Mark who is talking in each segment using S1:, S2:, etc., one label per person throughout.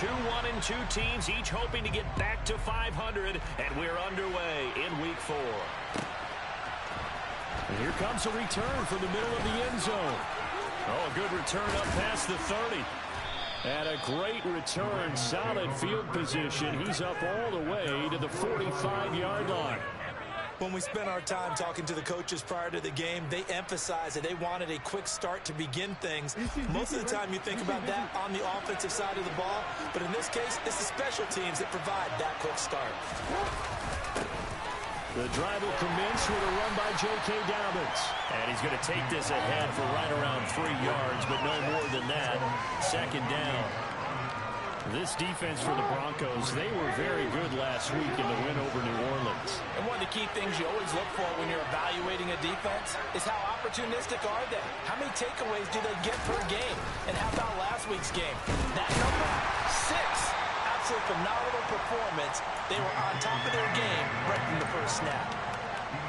S1: 2-1-2 teams, each hoping to get back to 500, and we're underway in Week 4. And here comes a return from the middle of the end zone. Oh, a good return up past the 30. And a great return, solid field position. He's up all the way to the 45-yard line.
S2: When we spent our time talking to the coaches prior to the game, they emphasized that they wanted a quick start to begin things. Most of the time you think about that on the offensive side of the ball, but in this case, it's the special teams that provide that quick start.
S1: The drive will commence with a run by J.K. Dobbins. And he's going to take this ahead for right around 3 yards, but no more than that. Second down. This defense for the Broncos, they were very good last week in the win over New Orleans.
S2: And one of the key things you always look for when you're evaluating a defense is how opportunistic are they? How many takeaways do they get per game? And how about last week's game? That number, 6. Absolute phenomenal performance. They were on top of their game right from the first snap.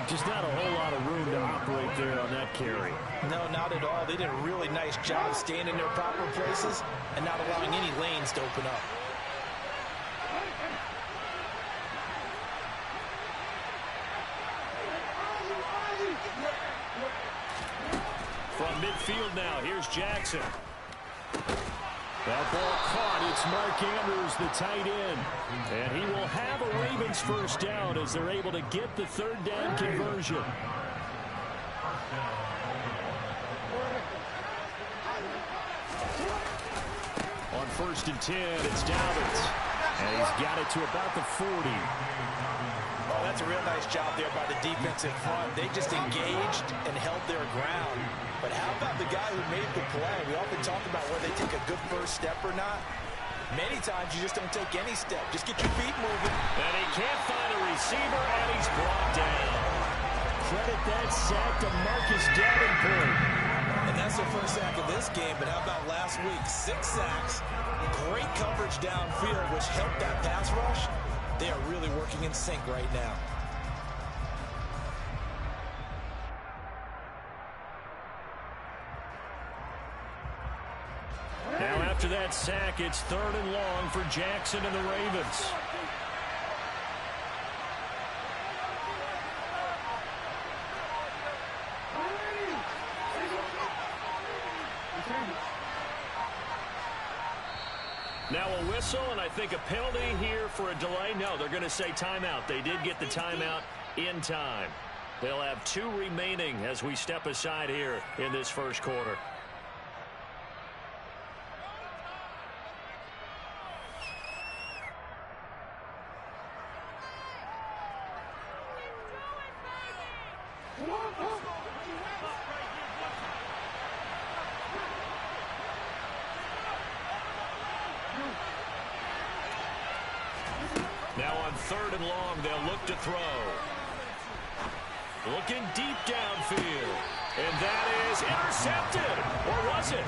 S1: Just not a whole lot of room to operate there on that carry.
S2: No, not at all. They did a really nice job staying in their proper places and not allowing any lanes to open up.
S1: From midfield now, here's Jackson. That ball caught. It's Mark Andrews, the tight end. And he will have a Ravens first down as they're able to get the third down conversion. On 1st and 10, it's Dobbins. And he's got it to about the 40.
S2: Oh, that's a real nice job there by the defensive front. They just engaged and held their ground. But how about the guy who made the play? We often talk about whether they take a good first step or not. Many times you just don't take any step. Just get your feet moving.
S1: And he can't find a receiver, and he's brought down. Credit that sack to Marcus Davenport.
S2: And that's the first sack of this game. But how about last week? 6 sacks. Great coverage downfield, which helped that pass rush. They are really working in sync right now.
S1: Now after that sack, it's 3rd and long for Jackson and the Ravens. Now a whistle, and I think a penalty here for a delay. No, they're going to say timeout. They did get the timeout in time. They'll have 2 remaining as we step aside here in this first quarter. Now on 3rd and long, they'll look to throw. Looking deep downfield. And that is intercepted. Or was it?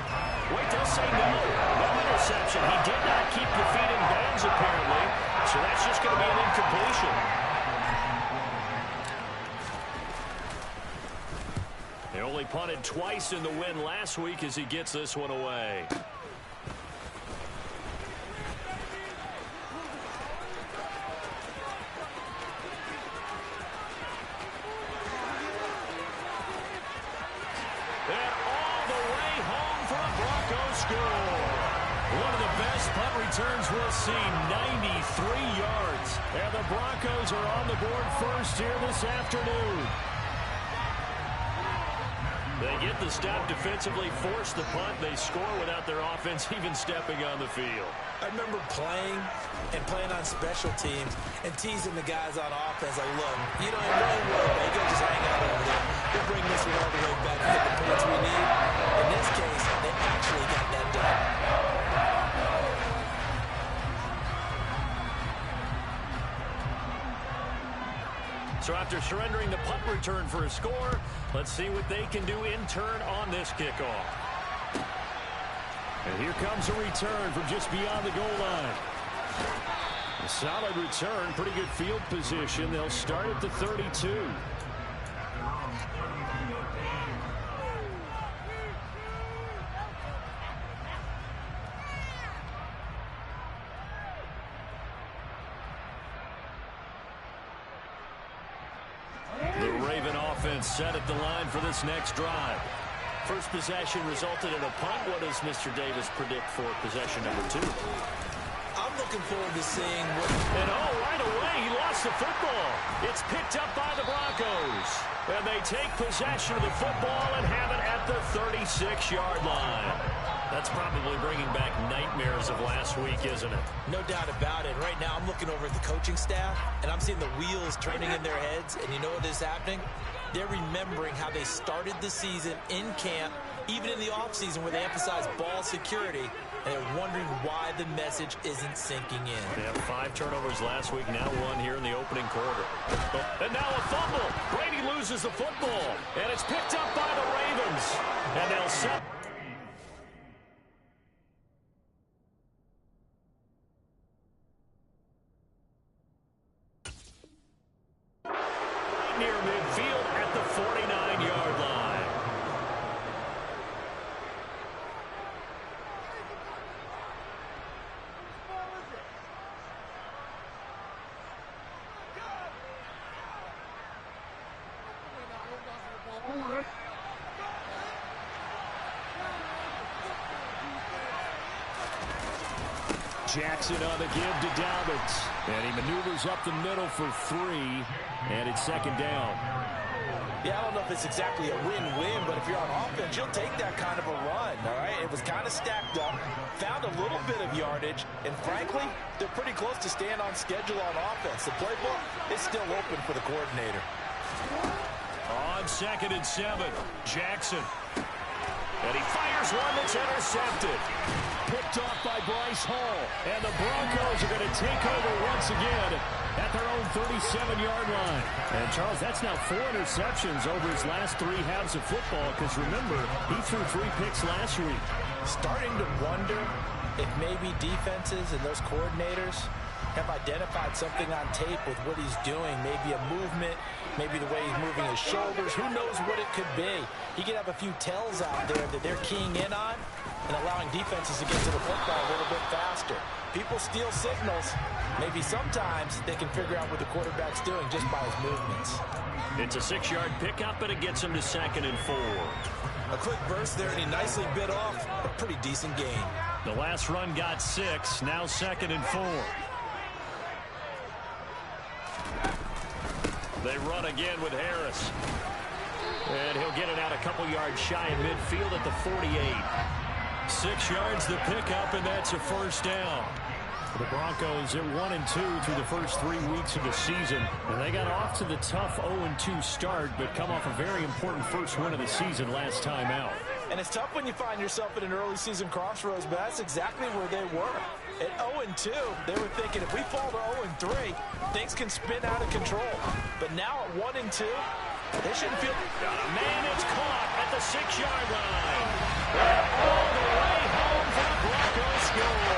S1: Wait, they'll say no. No interception. He did not keep the feet in bounds, apparently. So that's just going to be an incompletion. They only punted twice in the win last week as he gets this one away. Returns we'll see, 93 yards. And the Broncos are on the board first here this afternoon. They get the stop defensively, force the punt. They score without their offense even stepping on the field.
S2: I remember playing on special teams and teasing the guys on offense. Like, look, you don't even really worry about it. You got to just hang out over there. We'll bring this one all the way back and get the points we need. In this case, they actually got that done.
S1: So after surrendering the punt return for a score, let's see what they can do in turn on this kickoff. And here comes a return from just beyond the goal line. A solid return, pretty good field position. They'll start at the 32. offense set at the line for this next drive. First possession resulted in a punt. What does Mr. Davis predict for possession number 2?
S2: I'm looking forward to seeing what...
S1: And right away, he lost the football. It's picked up by the Broncos. And they take possession of the football and have it at the 36-yard line. That's probably bringing back nightmares of last week, isn't it?
S2: No doubt about it. Right now, I'm looking over at the coaching staff, and I'm seeing the wheels turning in their heads. And you know what is happening? They're remembering how they started the season in camp, even in the offseason where they emphasized ball security. And they're wondering why the message isn't sinking in.
S1: They had 5 turnovers last week, now 1 here in the opening quarter. And now a fumble. Brady loses the football, and it's picked up by the Ravens. And they'll set... near midfield at the 49-yard line. Jackson on the give to Dobbins. And he maneuvers up the middle for 3. And it's second down.
S2: Yeah, I don't know if it's exactly a win-win, but if you're on offense, you'll take that kind of a run, all right? It was kind of stacked up, found a little bit of yardage, and frankly, they're pretty close to staying on schedule on offense. The playbook is still open for the coordinator.
S1: On 2nd and 7, Jackson. And he fires one that's intercepted. Picked off by Bryce Hall. And the Broncos are going to take over once again at their own 37-yard line. And, Charles, that's now 4 interceptions over his last 3 halves of football. Because, remember, he threw 3 picks last week.
S2: Starting to wonder if maybe defenses and those coordinators have identified something on tape with what he's doing. Maybe a movement, maybe the way he's moving his shoulders. Who knows what it could be? He could have a few tells out there that they're keying in on and allowing defenses to get to the football a little bit faster. People steal signals. Maybe sometimes they can figure out what the quarterback's doing just by his movements.
S1: It's a 6-yard pickup, and it gets him to 2nd and 4.
S2: A quick burst there, and he nicely bit off a pretty decent gain.
S1: The last run got 6, now 2nd and 4. They run again with Harris. And he'll get it out a couple yards shy of midfield at the 48. 6 yards the pickup, and that's a first down. The Broncos are 1-2 through the first 3 weeks of the season. And they got off to the tough 0-2 start, but come off a very important first win of the season last time out.
S2: And it's tough when you find yourself at an early season crossroads, but that's exactly where they were. At 0-2, they were thinking if we fall to 0-3, things can spin out of control. But now at 1-2, they shouldn't feel...
S1: Man, it's caught at the 6-yard line. All the way home for the Broncos score.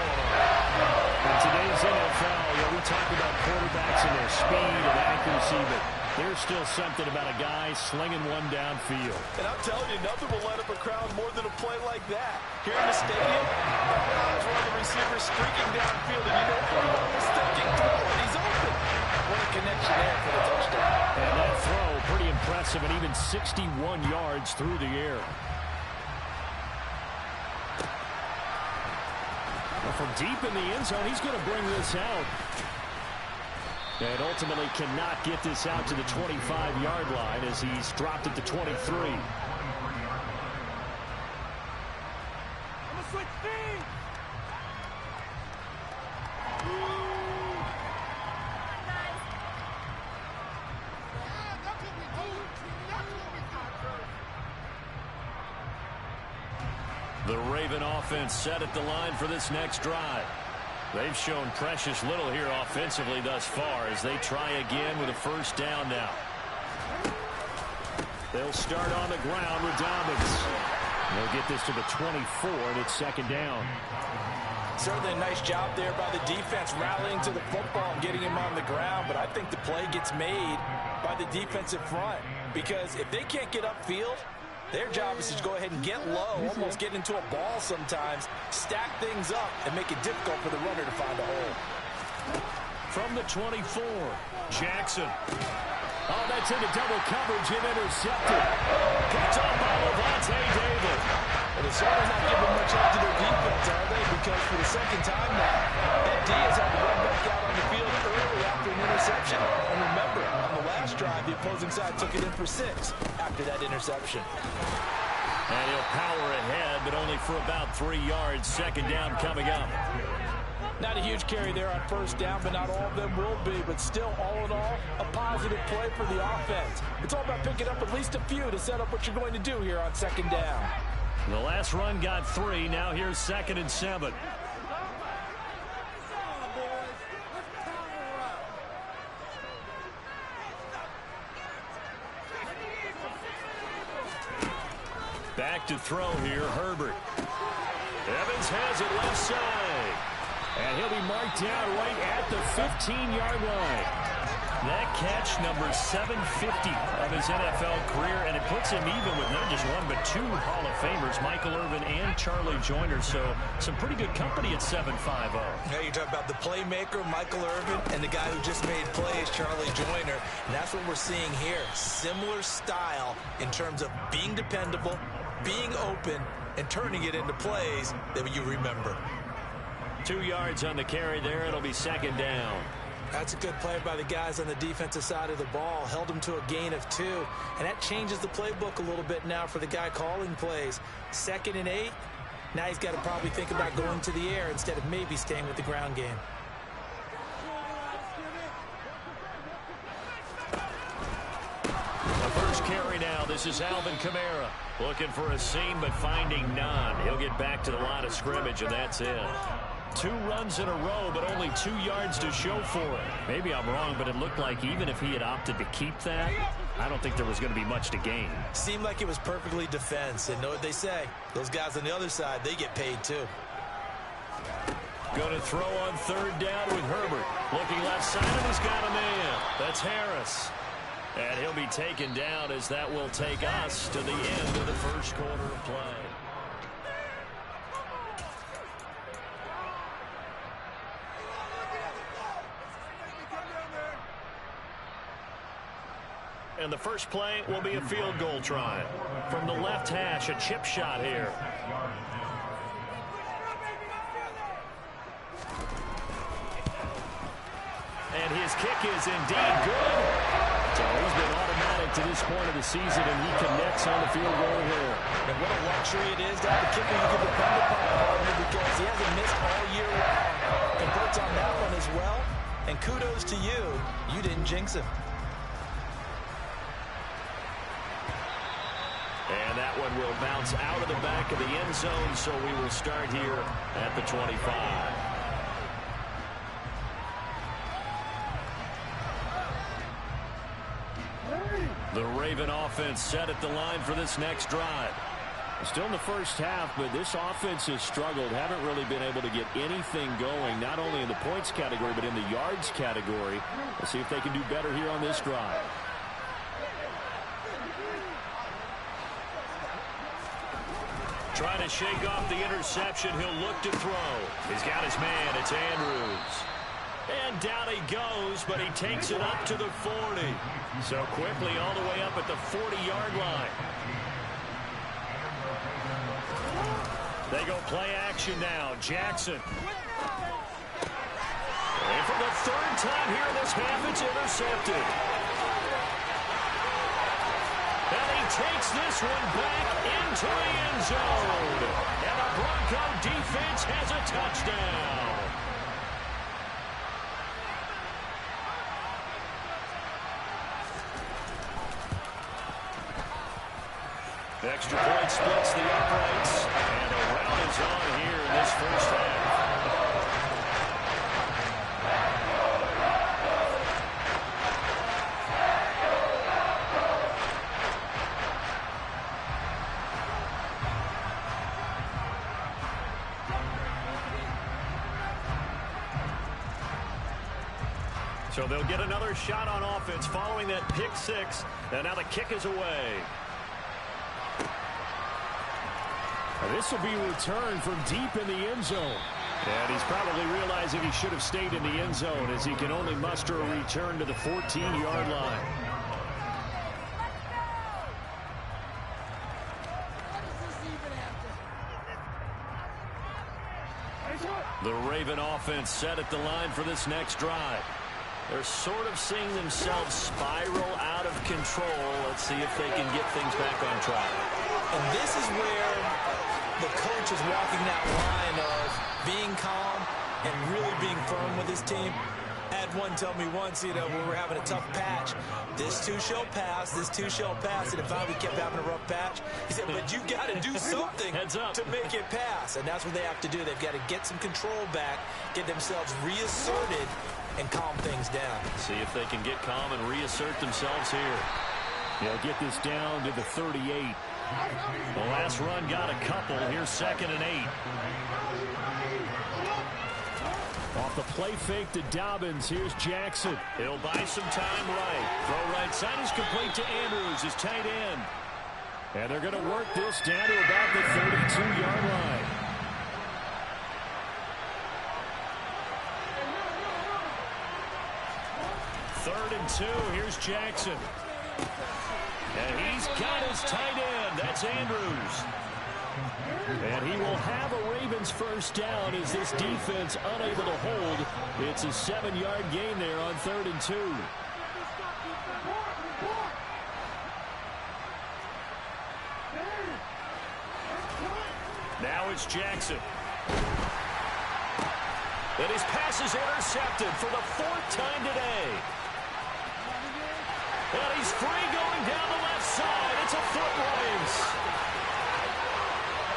S1: In today's NFL, we talk about quarterbacks and their speed and accuracy, but there's still something about a guy slinging one downfield.
S2: And I'm telling you, nothing will light up a crowd more than a play like that. Here in the stadium, that was one of the receivers streaking downfield, and you know everyone was thinking, and he's open. What a connection there for the touchdown.
S1: And that throw, pretty impressive, and even 61 yards through the air. Well, from deep in the end zone, he's going to bring this out. And ultimately cannot get this out to the 25-yard line as he's dropped it to 23. The Raven offense set at the line for this next drive. They've shown precious little here offensively thus far as they try again with a first down now. They'll start on the ground with Dobbins. They'll get this to the 24, and it's second down.
S2: Certainly a nice job there by the defense rallying to the football and getting him on the ground, but I think the play gets made by the defensive front because if they can't get upfield, their job is to go ahead and get low, almost get into a ball sometimes, stack things up, and make it difficult for the runner to find a hole.
S1: From the 24, Jackson. Oh, that Gets into double coverage and intercepted. Picked off by Lavonte David.
S2: And the Sooners not giving much up to their defense, are they? Because for the second time now, Ed Diaz had to run back out on the field early after an interception. And remember, on the last drive, the opposing side took it in for 6 after that interception.
S1: And he'll power ahead, but only for about 3 yards. Second down coming up.
S2: Not a huge carry there on first down, but not all of them will be. But still, all in all, a positive play for the offense. It's all about picking up at least a few to set up what you're going to do here on second down.
S1: The last run got 3. Now here's 2nd and 7. Back to throw here, Herbert. Evans has it left side. And he'll be marked down right at the 15-yard line. That catch, number 750 of his NFL career, and it puts him even with not just one but 2 Hall of Famers, Michael Irvin and Charlie Joyner. So some pretty good company at 7'5".
S2: Yeah, you talk about the playmaker, Michael Irvin, and the guy who just made plays, Charlie Joyner. And that's what we're seeing here. Similar style in terms of being dependable, being open, and turning it into plays that you remember.
S1: 2 yards on the carry there. It'll be second down.
S2: That's a good play by the guys on the defensive side of the ball. Held them to a gain of 2. And that changes the playbook a little bit now for the guy calling plays. 2nd and 8. Now he's got to probably think about going to the air instead of maybe staying with the ground game.
S1: The first carry now. This is Alvin Kamara. Looking for a seam, but finding none. He'll get back to the line of scrimmage, and that's it. 2 runs in a row, but only 2 yards to show for it. Maybe I'm wrong, but it looked like even if he had opted to keep that, I don't think there was going to be much to gain.
S2: Seemed like it was perfectly defense. And know what they say? Those guys on the other side, they get paid too.
S1: Going to throw on 3rd down with Herbert. Looking left side, and he's got a man. That's Harris. And he'll be taken down as that will take us to the end of the first quarter of play. And the first play will be a field goal try. From the left hash, a chip shot here. And his kick is indeed good. So he's been automatic to this point of the season, and he connects on the field goal here.
S2: And what a luxury it is to have a kicker you can depend upon, partner, because he hasn't missed all year long. Converts on that one as well. And kudos to you. You didn't jinx him.
S1: And that one will bounce out of the back of the end zone, so we will start here at the 25. The Raven offense set at the line for this next drive. Still in the first half, but this offense has struggled. Haven't really been able to get anything going, not only in the points category, but in the yards category. Let's see if they can do better here on this drive. Trying to shake off the interception. He'll look to throw. He's got his man. It's Andrews. And down he goes, but he takes it up to the 40. So quickly all the way up at the 40-yard line. They go play action now. Jackson. And for the 3rd time here in this half, it's intercepted. And he takes this one back into the end zone. And the Bronco defense has a touchdown. Extra point splits the uprights. And a rout is on here in this first half. So they'll get another shot on offense following that pick 6. And now the kick is away. This will be returned from deep in the end zone. And he's probably realizing he should have stayed in the end zone as he can only muster a return to the 14-yard line. The Raven offense set at the line for this next drive. They're sort of seeing themselves spiral out of control. Let's see if they can get things back on track.
S2: And this is where the coach is walking that line of being calm and really being firm with his team. I had one tell me once, when we were having a tough patch, this too shall pass, this too shall pass, and if we kept having a rough patch, he said, but you got to do something to make it pass. And that's what they have to do. They've got to get some control back, get themselves reasserted, and calm things down.
S1: See if they can get calm and reassert themselves here. They'll get this down to the 38. The last run got a couple. Here's 2nd and 8. Off the play fake to Dobbins. Here's Jackson. He'll buy some time right. Throw right side is complete to Andrews, his tight end. And they're going to work this down to about the 32-yard line. Third and 2. Here's Jackson. And he's got his tight end. That's Andrews. And he will have a Ravens first down as this defense unable to hold. It's a 7-yard gain there on 3rd and 2. Now it's Jackson. And his pass is intercepted for the 4th time today. And he's free going down the left side. It's a foot race.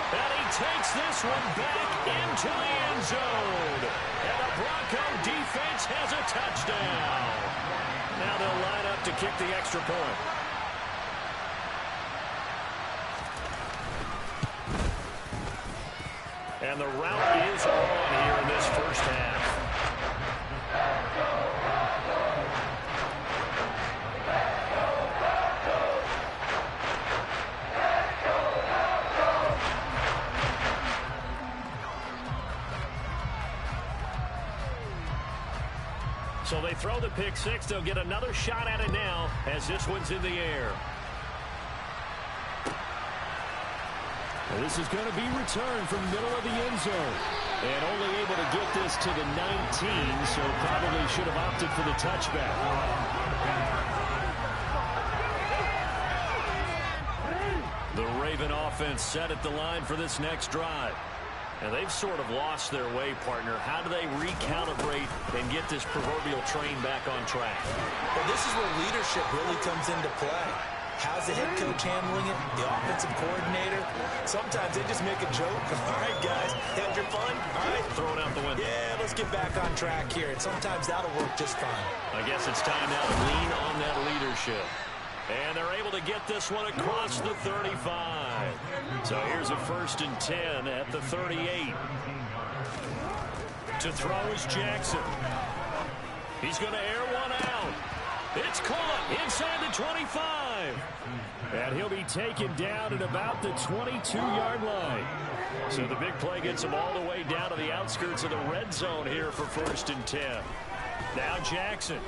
S1: And he takes this one back into the end zone. And the Bronco defense has a touchdown. Now they'll line up to kick the extra point. And the route is on here in this first half. So they throw the pick six. They'll get another shot at it now as this one's in the air. And this is going to be returned from the middle of the end zone. And only able to get this to the 19, so probably should have opted for the touchback. The Raven offense set at the line for this next drive. And they've sort of lost their way, partner. How do they recalibrate and get this proverbial train back on track?
S2: Well, this is where leadership really comes into play. How's the head coach handling it? The offensive coordinator? Sometimes they just make a joke. All right, guys, had your fun? All right.
S1: Throw it out the window.
S2: Yeah, let's get back on track here. And sometimes that'll work just fine.
S1: I guess it's time now to lean on that leadership. And they're able to get this one across the 35. So here's a 1st and 10 at the 38. To throw is Jackson. He's going to air one out. It's caught inside the 25. And he'll be taken down at about the 22-yard line. So the big play gets him all the way down to the outskirts of the red zone here for 1st and 10. Now Jackson.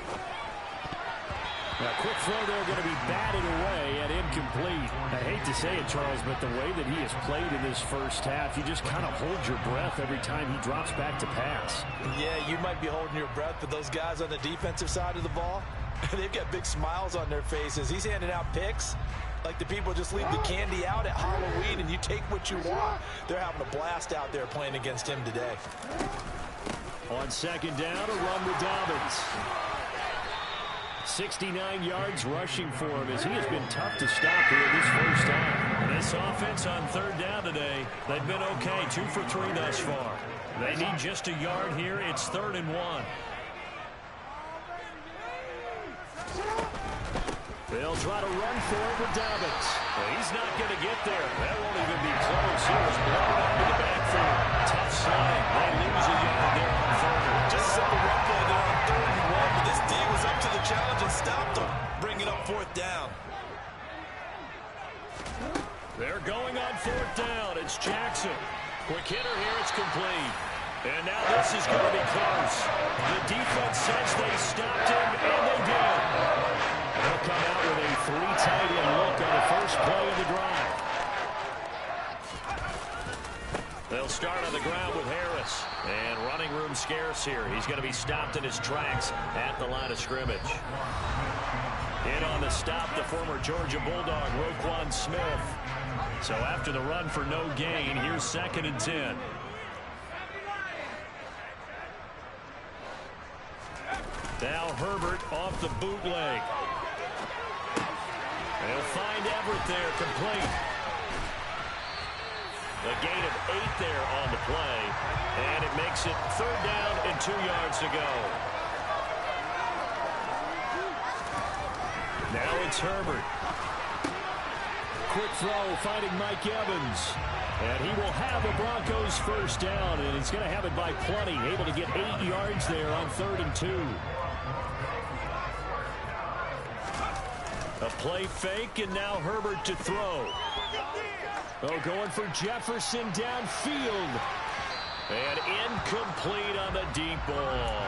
S1: Now, quick throw there going to be batted away and incomplete. I hate to say it, Charles, but the way that he has played in this first half, you just kind of hold your breath every time he drops back to pass.
S2: Yeah, you might be holding your breath, but those guys on the defensive side of the ball, they've got big smiles on their faces. He's handing out picks like the people just leave the candy out at Halloween and you take what you want. They're having a blast out there playing against him today.
S1: On 2nd down, a run with Dobbins. 69 yards rushing for him as he has been tough to stop here this first time. This offense on 3rd down today, they've been okay, 2 for 3 thus far. They need just a yard here. It's 3rd and 1. They'll try to run for it with Dobbins. Well, he's not going to get there. That won't even be close. He was blown up in the backfield. Tough slide. They lose a yard there on 3rd.
S2: Just a simple run play there on 3rd and 1, but this D was up to the challenge and stopped him, bringing up 4th down.
S1: They're going on 4th down. It's Jackson. Quick hitter here. It's complete. And now this is going to be close. The defense says they stopped him, and they did. They'll come out with a 3-tight end look on the first play of the drive. They'll start on the ground with Harris. And running room scarce here. He's going to be stopped in his tracks at the line of scrimmage. In on the stop, the former Georgia Bulldog, Roquan Smith. So after the run for no gain, here's 2nd and 10. Now Herbert off the bootleg. They'll find Everett there, complete. A gain of 8 there on the play. And it makes it 3rd down and 2 yards to go. Now it's Herbert. Quick throw, finding Mike Evans. And he will have the Broncos 1st down, and he's going to have it by plenty. Able to get 8 yards there on 3rd and 2. A play fake, and now Herbert to throw. Oh, going for Jefferson downfield. And incomplete on the deep ball.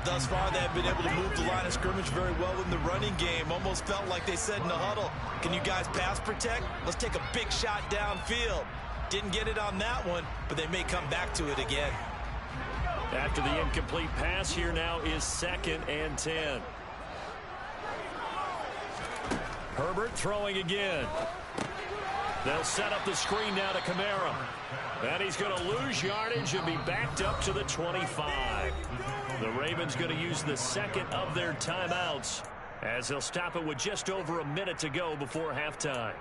S2: Thus far, they have been able to move the line of scrimmage very well in the running game. Almost felt like they said in the huddle, can you guys pass protect? Let's take a big shot downfield. Didn't get it on that one, but they may come back to it again.
S1: After the incomplete pass, here now is 2nd and 10. Herbert throwing again. They'll set up the screen now to Kamara. And he's going to lose yardage and be backed up to the 25. The Ravens going to use the 2nd of their timeouts as they'll stop it with just over a minute to go before halftime.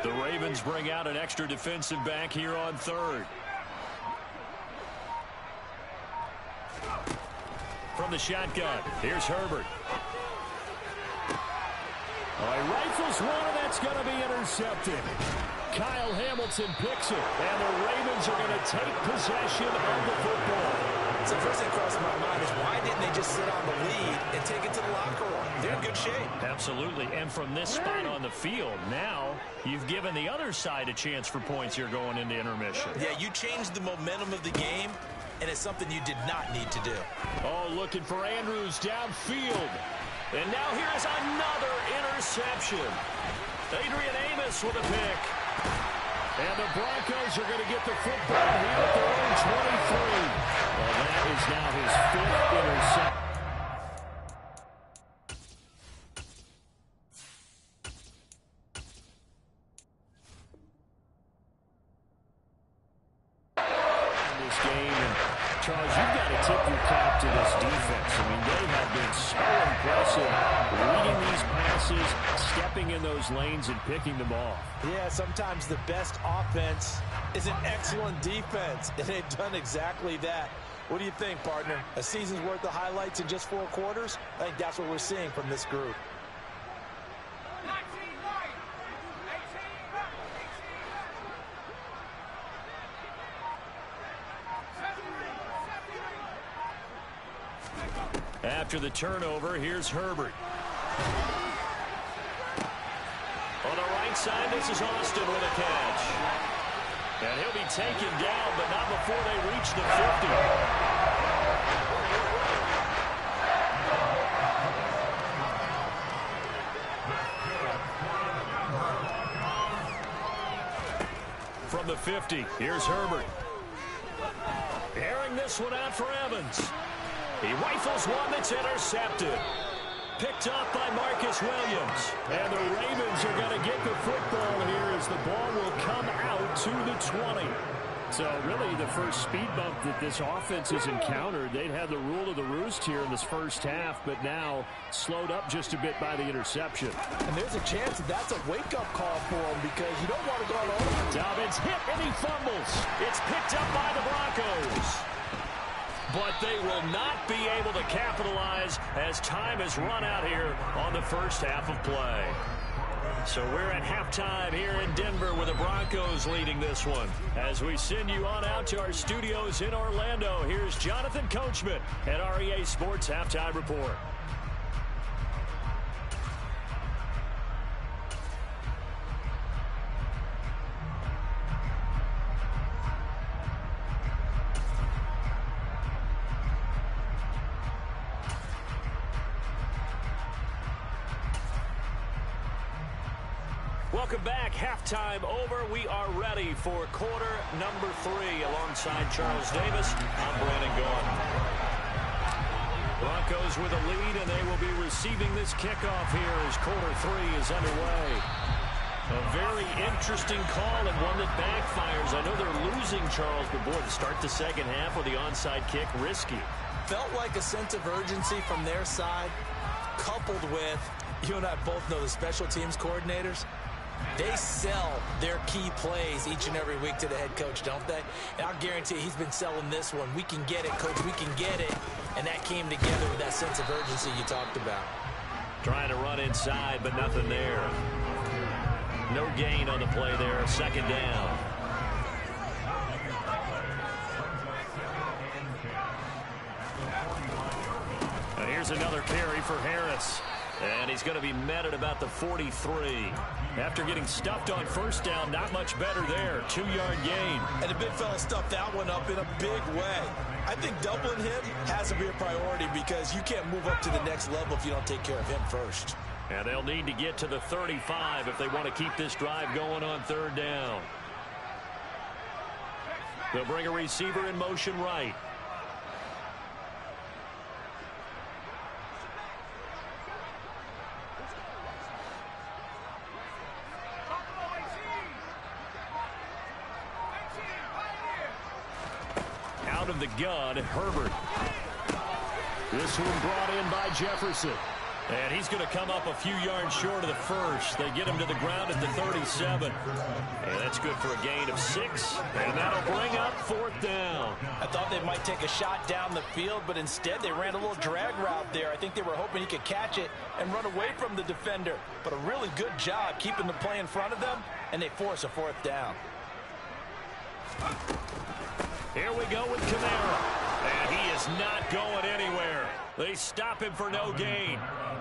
S1: The Ravens bring out an extra defensive back here on 3rd. From the shotgun, here's Herbert. Rifles one, and that's going to be intercepted. Kyle Hamilton picks it, and the Ravens are going to take possession of the football.
S2: So first thing crossing my mind is why didn't they just sit on the lead and take it to the locker room? They're in good shape.
S1: Absolutely. And from this spot on the field, now you've given the other side a chance for points here going into intermission.
S2: Yeah, you changed the momentum of the game, and it's something you did not need to do.
S1: Oh, looking for Andrews downfield. And now here's another interception. Adrian Amos with a pick. And the Broncos are going to get the football here at their own 23. Well, that is now his 5th interception. This game, and Charles, you've got to tip your cap to this defense. I mean, they have been so impressive reading these passes, stepping in those lanes, and picking them off.
S2: Yeah, sometimes the best offense is an excellent defense, and they've done exactly that. What do you think, partner? A season's worth of highlights in just 4 quarters? I think that's what we're seeing from this group.
S1: After the turnover, here's Herbert. On the right side, this is Austin with a catch. And he'll be taken down, but not before they reach the 50. From the 50, here's Herbert. Airing this one out for Evans. He rifles one that's intercepted. Picked up by Marcus Williams. And the Ravens are going to get the football here as the ball will come out to the 20. So really the first speed bump that this offense has encountered. They'd had the rule of the roost here in this first half, but now slowed up just a bit by the interception.
S2: And there's a chance that that's a wake-up call for him because you don't want to go on.
S1: Dobbins hit and he fumbles. It's picked up by the Broncos. But they will not be able to capitalize as time has run out here on the first half of play. So we're at halftime here in Denver with the Broncos leading this one. As we send you on out to our studios in Orlando, here's Jonathan Coachman at REA Sports Halftime Report. Welcome back. Halftime over. We are ready for quarter number 3. Alongside Charles Davis, I'm Brandon Gaudin. Broncos with a lead, and they will be receiving this kickoff here as quarter 3 is underway. A very interesting call and one that backfires. I know they're losing, Charles, but boy, to start the second half with the onside kick, risky.
S2: Felt like a sense of urgency from their side, coupled with, you and I both know the special teams coordinators. They sell their key plays each and every week to the head coach, don't they? And I'll guarantee he's been selling this one. We can get it, coach. We can get it. And that came together with that sense of urgency you talked about.
S1: Trying to run inside, but nothing there. No gain on the play there. Second down. Now here's another carry for Harris. And he's going to be met at about the 43. After getting stuffed on first down, not much better there. 2-yard gain.
S2: And the big fella stuffed that one up in a big way. I think doubling him has to be a priority because you can't move up to the next level if you don't take care of him first.
S1: And they'll need to get to the 35 if they want to keep this drive going on third down. They'll bring a receiver in motion right. Out of the gun, Herbert. This one brought in by Jefferson. And he's going to come up a few yards short of the first. They get him to the ground at the 37. And that's good for a gain of 6. And that'll bring up fourth down.
S2: I thought they might take a shot down the field, but instead they ran a little drag route there. I think they were hoping he could catch it and run away from the defender. But a really good job keeping the play in front of them, and they force a fourth down.
S1: Here we go with Kamara. And he is not going anywhere. They stop him for no gain.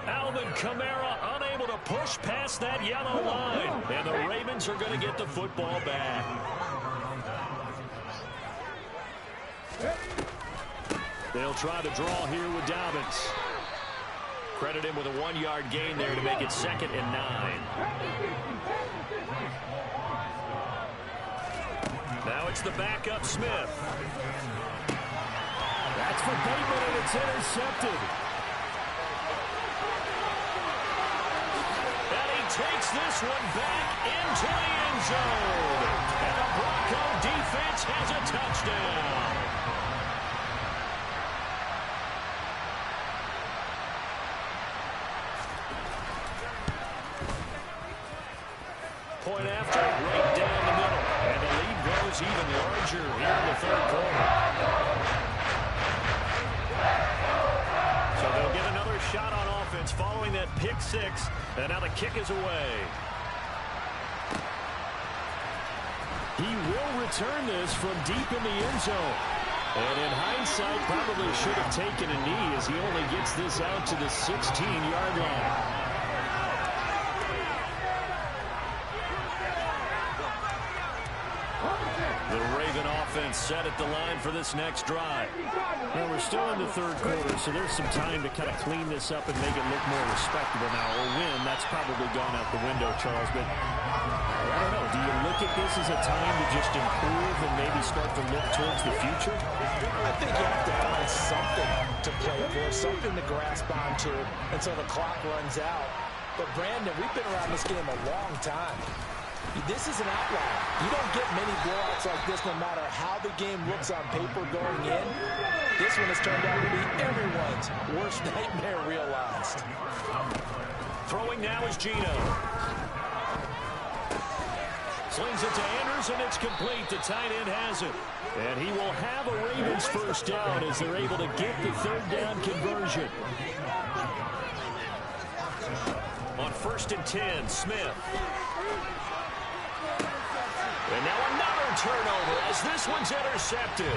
S1: Alvin Kamara unable to push past that yellow line. And the Ravens are going to get the football back. They'll try to draw here with Dobbins. Credit him with a 1-yard gain there to make it 2nd and 9. Now it's the backup Smith. That's for Bateman, and it's intercepted. And he takes this one back into the end zone. And the Bronco defense has a touchdown. Point after, right down the middle. And the lead grows even larger here in the third quarter. So they'll get another shot on offense following that pick 6. And now the kick is away. He will return this from deep in the end zone. And in hindsight, probably should have taken a knee as he only gets this out to the 16-yard line. The Raven offense set at the line for this next drive. Well, we're still in the third quarter, so there's some time to kind of clean this up and make it look more respectable now. Or win, that's probably gone out the window, Charles. But I don't know. Do you look at this as a time to just improve and maybe start to look towards the future?
S2: I think you have to find something to play for, something to grasp onto until the clock runs out. But, Brandon, we've been around this game a long time. This is an outlier. You don't get many blowouts like this no matter how the game looks on paper going in. This one has turned out to be everyone's worst nightmare realized.
S1: Throwing now is Geno. Slings it to Andrews, and it's complete. The tight end has it. And he will have a Ravens first down as they're able to get the third down conversion. On first and 10, Smith. And now another turnover as this one's intercepted.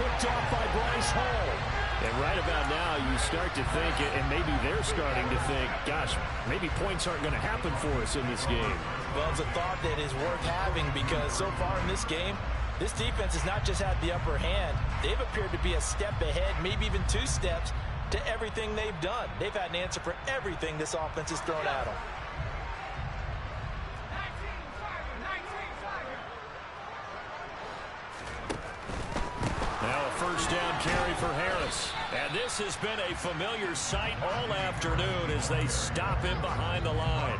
S1: Picked off by Bryce Hall. And right about now, you start to think, and maybe they're starting to think, gosh, maybe points aren't going to happen for us in this game.
S2: Well, it's a thought that is worth having because so far in this game, this defense has not just had the upper hand. They've appeared to be a step ahead, maybe even 2 steps to everything they've done. They've had an answer for everything this offense has thrown at them.
S1: Now a first down carry for Harris. And this has been a familiar sight all afternoon as they stop him behind the line.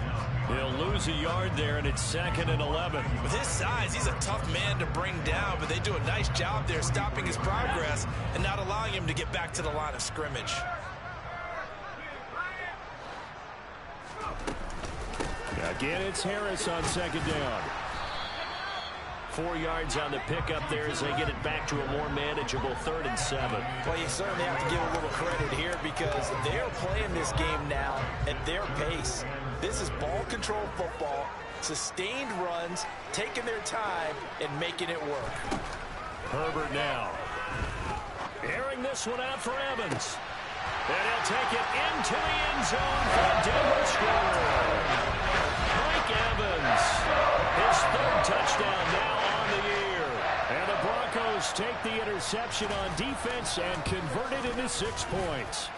S1: He'll lose a yard there, and it's 2nd and 11.
S2: With his size, he's a tough man to bring down, but they do a nice job there stopping his progress and not allowing him to get back to the line of scrimmage.
S1: Again, it's Harris on 2nd down. 4 yards on the pickup there as they get it back to a more manageable 3rd and 7.
S2: Well, you certainly have to give a little credit here because they're playing this game now at their pace. This is ball control football, sustained runs, taking their time, and making it work.
S1: Herbert now. Airing this one out for Evans. And he'll take it into the end zone for a Denver score. Mike Evans, his 3rd touchdown now on the year. And the Broncos take the interception on defense and convert it into 6 points.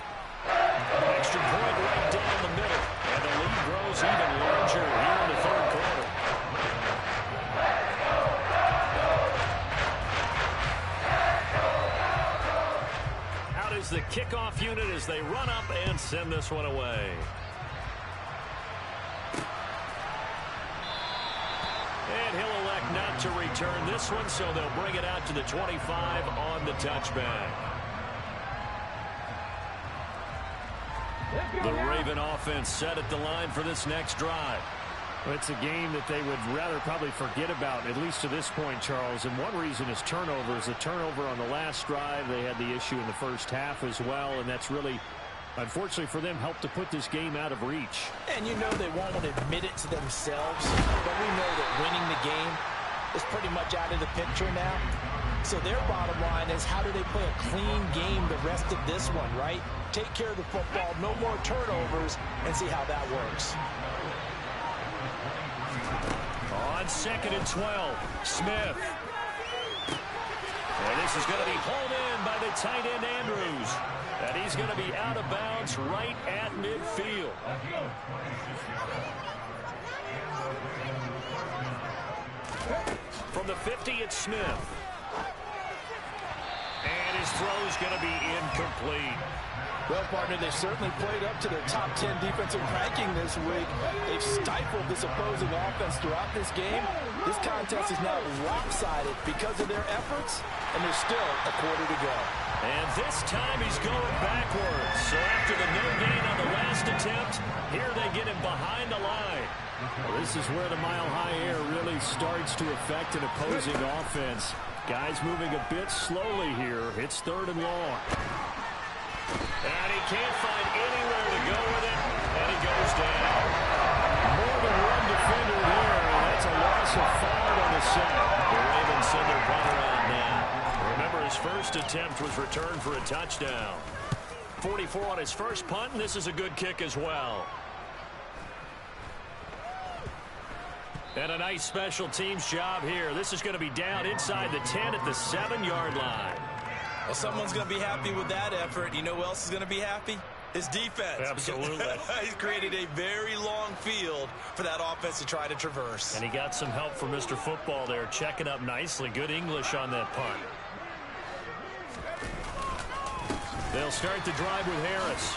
S1: Extra point right down the middle. And the lead grows even larger here in the 3rd quarter. Out is the kickoff unit as they run up and send this one away. And he'll elect not to return this one, so they'll bring it out to the 25 on the touchback. The Raven offense set at the line for this next drive.
S3: Well, it's a game that they would rather probably forget about, at least to this point, Charles. And one reason is turnovers. A turnover on the last drive. They had the issue in the first half as well, and that's really, unfortunately for them, helped to put this game out of reach.
S2: And you know they won't want to admit it to themselves, but we know that winning the game is pretty much out of the picture now. So their bottom line is, how do they play a clean game the rest of this one, right? Take care of the football, no more turnovers, and see how that works.
S1: On 2nd and 12, Smith. And this is going to be hauled in by the tight end Andrews. And he's going to be out of bounds right at midfield. From the 50, it's Smith. And his throw's going to be incomplete.
S2: Well, partner, they've certainly played up to their top 10 defensive ranking this week. They've stifled this opposing offense throughout this game. This contest is now lopsided because of their efforts, and there's still a quarter to go.
S1: And this time he's going backwards. So after the no gain on the last attempt, here they get him behind the line.
S3: Well, this is where the mile-high air really starts to affect an opposing offense. Guys moving a bit slowly here. It's 3rd and long.
S1: And he can't find anywhere to go with it, and he goes down.
S3: More than one defender there, and that's a loss of 5 on the set.
S1: The Ravens send their punter out now. Remember, his first attempt was returned for a touchdown. 44 on his first punt, and this is a good kick as well. And a nice special teams job here. This is going to be down inside the 10 at the 7-yard line.
S2: Well, someone's going to be happy with that effort. You know who else is going to be happy? His defense.
S1: Absolutely.
S2: He's created a very long field for that offense to try to traverse.
S1: And he got some help from Mr. Football there, checking up nicely. Good English on that punt. They'll start the drive with Harris.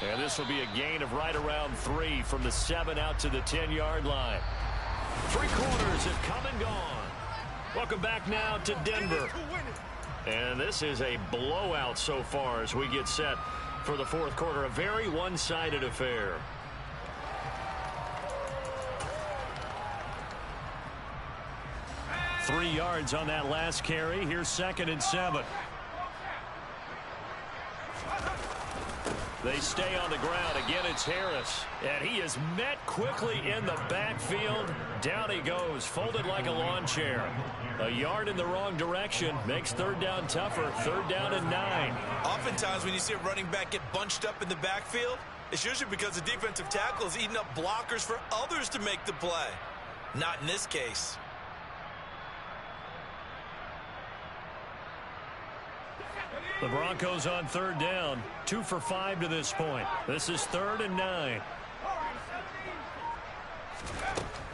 S1: And this will be a gain of right around 3 from the 7 out to the 10-yard line. 3 quarters have come and gone. Welcome back now to Denver. And this is a blowout so far as we get set for the 4th quarter. A very one-sided affair. Three yards on that last carry. Here's 2nd and 7.
S3: They stay on the ground. Again, it's Harris. And he is met quickly in the backfield. Down he goes, folded like a lawn chair. A yard in the wrong direction makes third down tougher. Third down and 9.
S2: Oftentimes when you see a running back get bunched up in the backfield, it's usually because the defensive tackle is eating up blockers for others to make the play. Not in this case.
S3: The Broncos on third down. 2 for 5 to this point. This is third and 9.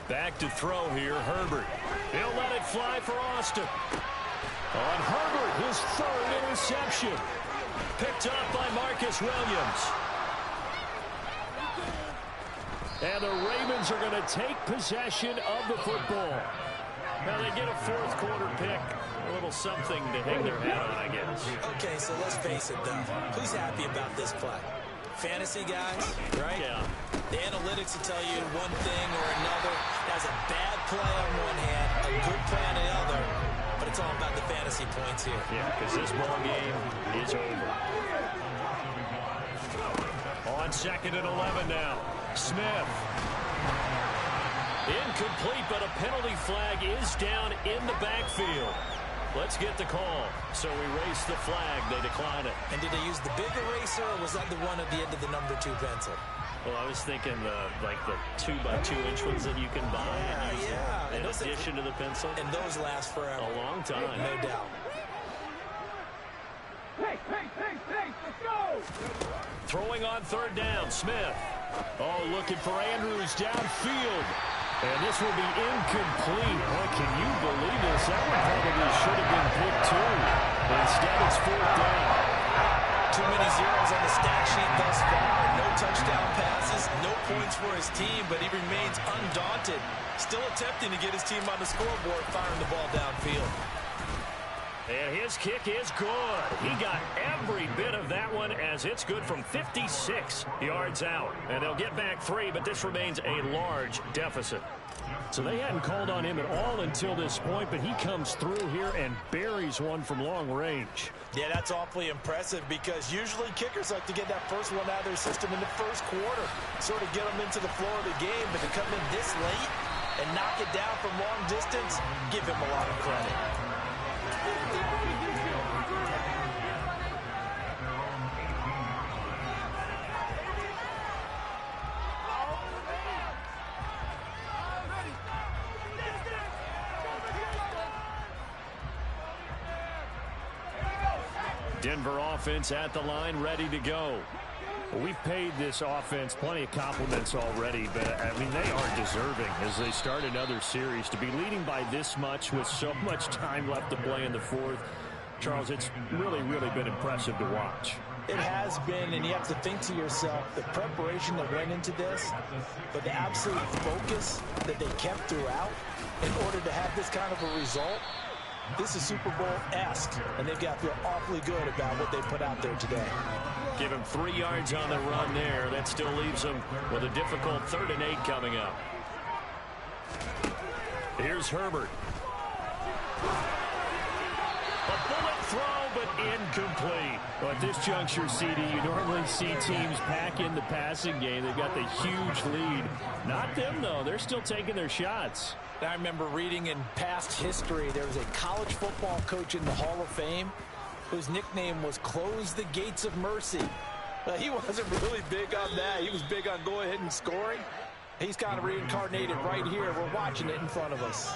S3: Back to throw here, Herbert. He'll let it fly for Austin. On Herbert, his third interception. Picked up by Marcus Williams. And the Ravens are going to take possession of the football. Now they get a fourth quarter pick. A little something to hang their hat on, I guess.
S2: Okay, so let's face it, though. Who's happy about this play? Fantasy guys, right?
S3: Yeah.
S2: The analytics will tell you one thing or another. That's a bad play on one hand, a good play on the other, but it's all about the fantasy points here.
S3: Yeah, because this ball game is over. On second and 11 now. Smith. Incomplete, but a penalty flag is down in the backfield. Let's get the call. So erase the flag. They decline it.
S2: And did they use the big eraser, or was that the one at the end of the number 2 pencil?
S3: Well, I was thinking like the 2x2-inch ones that you can buy and use in addition to the pencil.
S2: And those last forever.
S3: A long time.
S2: No doubt.
S4: Hey, let's go!
S3: Throwing on third down, Smith. Oh, looking for Andrews downfield. And this will be incomplete. Boy, can you believe this? That one probably should have been picked too. Instead, it's fourth down.
S2: Too many zeros on the stat sheet thus far. No touchdown passes, no points for his team, but he remains undaunted. Still attempting to get his team on the scoreboard, firing the ball downfield.
S3: And his kick is good. He got every bit of that one as it's good from 56 yards out. And they'll get back 3, but this remains a large deficit. So they hadn't called on him at all until this point, but he comes through here and buries one from long range.
S2: Yeah, that's awfully impressive because usually kickers like to get that first one out of their system in the first quarter, sort of get them into the flow of the game, but to come in this late and knock it down from long distance, give him a lot of credit.
S3: Denver offense at the line, ready to go. Well, we've paid this offense plenty of compliments already, but, I mean, they are deserving as they start another series. To be leading by this much with so much time left to play in the fourth, Charles, it's really, really been impressive to watch.
S2: It has been, and you have to think to yourself, the preparation that went into this, but the absolute focus that they kept throughout in order to have this kind of a result. This is Super Bowl-esque, and they've got to feel awfully good about what they put out there today.
S3: Give him 3 yards on the run there. That still leaves him with a difficult 3rd and 8 coming up. Here's Herbert. A bullet throw, but incomplete. Well, at this juncture, CD, you normally see teams pack in the passing game. They've got the huge lead. Not them, though. They're still taking their shots.
S2: I remember reading in past history, there was a college football coach in the Hall of Fame whose nickname was Close the Gates of Mercy. He wasn't really big on that. He was big on go ahead and scoring. He's kind of reincarnated right here. We're watching it in front of us.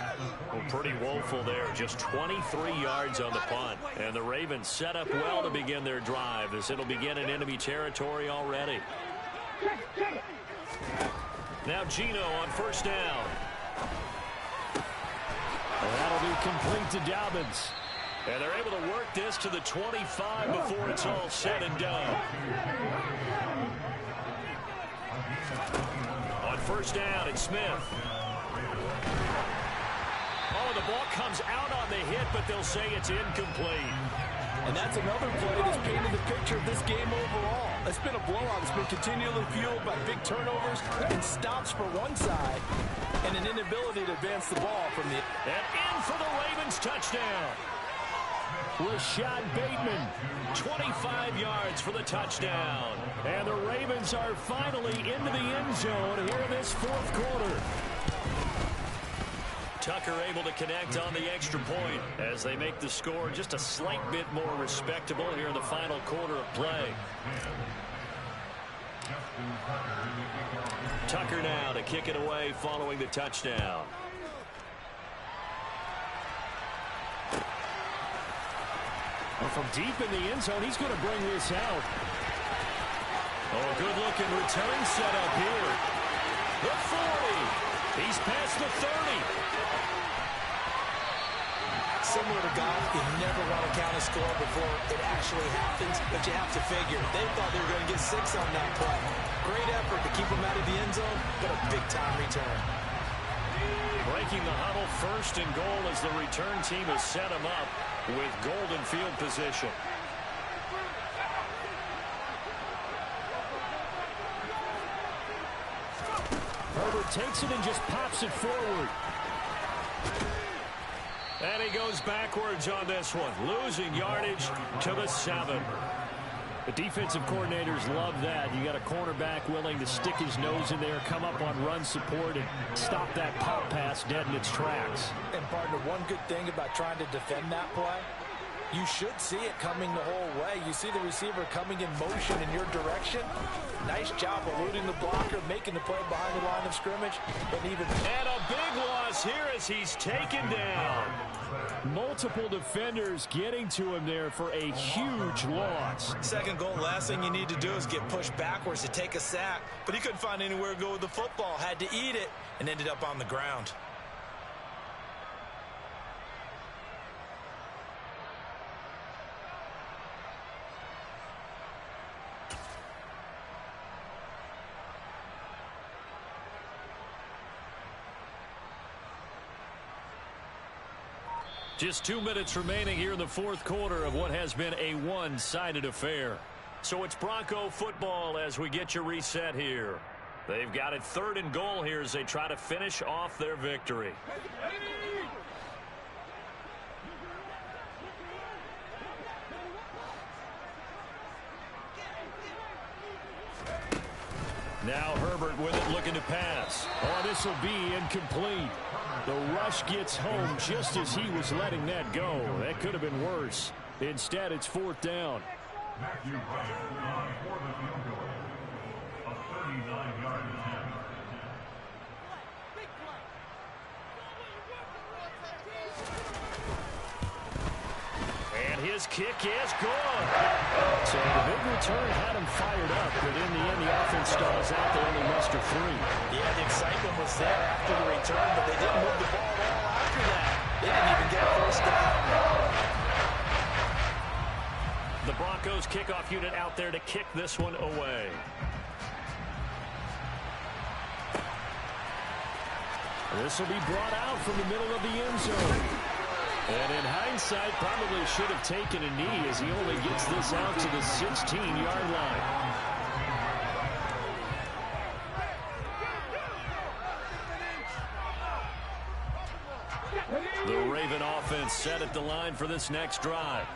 S3: Well, pretty woeful there. Just 23 yards on the punt. And the Ravens set up well to begin their drive as it'll begin in enemy territory already. Now Geno on first down. And that'll be complete to Dobbins. And they're able to work this to the 25 before it's all said and done. On first down, it's Smith. Oh, the ball comes out on the hit, but they'll say it's incomplete.
S2: And that's another play that's painted the picture of this game overall. It's been a blowout. It's been continually fueled by big turnovers and stops for one side and an inability to advance the ball from the...
S3: And in for the Ravens touchdown. Rashad Bateman,
S1: 25 yards for the touchdown.
S3: and the Ravens are finally into the end zone here in this fourth quarter.
S1: Tucker able to connect on the extra point as they make the score just a slight bit more respectable here in the final quarter of play. Tucker now to kick it away following the touchdown.
S3: And from deep in the end zone, he's going to bring this out.
S1: Oh, good-looking return set up here. The 40. He's past the 30.
S2: Similar to golf, you never want to count a score before it actually happens, but you have to figure. They thought they were going to get 6 on that play. Great effort to keep them out of the end zone, but a big-time return.
S1: Breaking the huddle, first and goal as the return team has set him up with golden field position.
S3: Herbert takes it and just pops it forward.
S1: And he goes backwards on this one, losing yardage to the 7.
S3: The defensive coordinators love that. You got a cornerback willing to stick his nose in there, come up on run support, and stop that pop pass dead in its tracks.
S2: And, partner, one good thing about trying to defend that play, you should see it coming the whole way. You see the receiver coming in motion in your direction. Nice job eluding the blocker, making the play behind the line of scrimmage.
S1: And a big loss here as he's taken down.
S3: Multiple defenders getting to him there for a huge loss.
S2: Second goal, last thing you need to do is get pushed backwards to take a sack. But he couldn't find anywhere to go with the football. Had to eat it and ended up on the ground.
S1: Just 2 minutes remaining here in the fourth quarter of what has been a one-sided affair. So it's Bronco football as we get you reset here. They've got it 3rd and goal here as they try to finish off their victory. Now Herbert with it, looking to pass.
S3: Oh, this will be incomplete. The rush gets home just as he was letting that go. That could have been worse. Instead, it's 4th down.
S4: Matthew Bryant on for the field goal. A 39-yard attempt.
S1: And his kick is good.
S3: So the big return had him fired up, but in the end, the offense stalls out. They only muster 3.
S2: Yeah, the excitement was there after the return, but they didn't move the ball at all after that. They didn't even get a first down.
S1: The Broncos kickoff unit out there to kick this one away.
S3: This will be brought out from the middle of the end zone. And in hindsight, probably should have taken a knee as he only gets this out to the 16-yard line.
S1: The Raven offense set at the line for this next drive.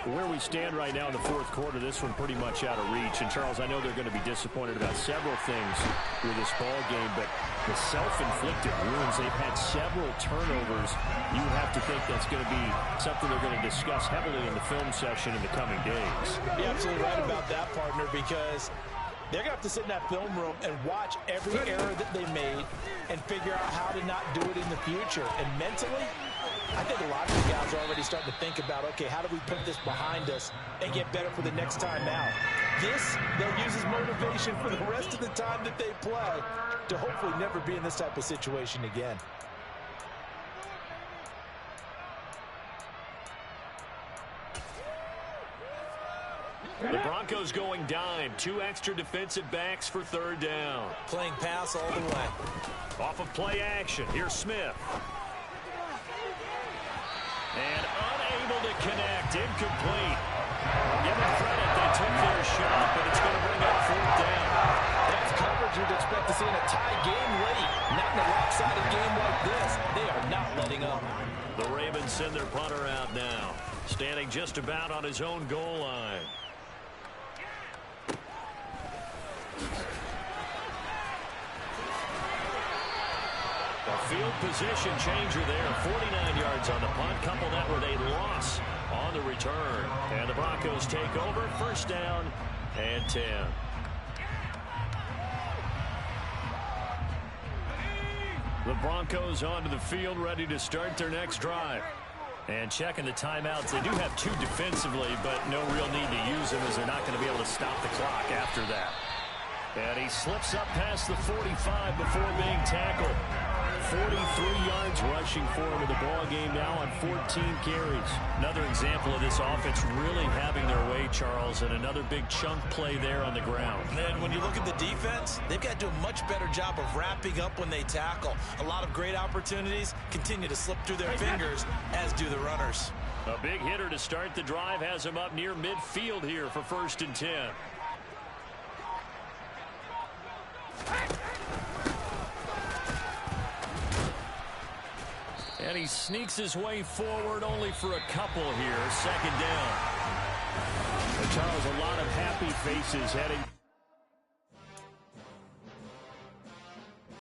S3: Where we stand right now in the fourth quarter, this one pretty much out of reach. And, Charles, I know they're going to be disappointed about several things with this ball game, but the self-inflicted wounds, they've had several turnovers. You have to think that's going to be something they're going to discuss heavily in the film session in the coming days.
S2: You're absolutely right about that, partner, because they're going to have to sit in that film room and watch every error that they made and figure out how to not do it in the future. And mentally, I think a lot of the guys are already starting to think about, okay, how do we put this behind us and get better for the next time out? This, they'll use as motivation for the rest of the time that they play to hopefully never be in this type of situation again.
S1: The Broncos going dime. 2 extra defensive backs for 3rd down.
S2: Playing pass all the way.
S1: Off of play action. Here's Smith. And unable to connect. Incomplete. Give them credit. They took their shot, but it's going to bring up 4th down.
S2: That's coverage you'd expect to see in a tie game late. Not in a lopsided game like this. They are not letting up.
S3: The Ravens send their punter out now, standing just about on his own goal line. A field position changer there. 49 yards on the punt. Couple that with a loss on the return. And the Broncos take over. First down and 10. The Broncos onto the field, ready to start their next drive. And checking the timeouts. They do have 2 defensively, but no real need to use them as they're not going to be able to stop the clock after that. And he slips up past the 45 before being tackled. 43 yards rushing for him in the ball game now on 14 carries. Another example of this offense really having their way, Charles, and another big chunk play there on the ground.
S2: And when you look at the defense, they've got to do a much better job of wrapping up when they tackle. A lot of great opportunities continue to slip through their fingers, as do the runners.
S3: A big hitter to start the drive has him up near midfield here for 1st and 10. And he sneaks his way forward only for a couple here. 2nd down. And Charles, a lot of happy faces heading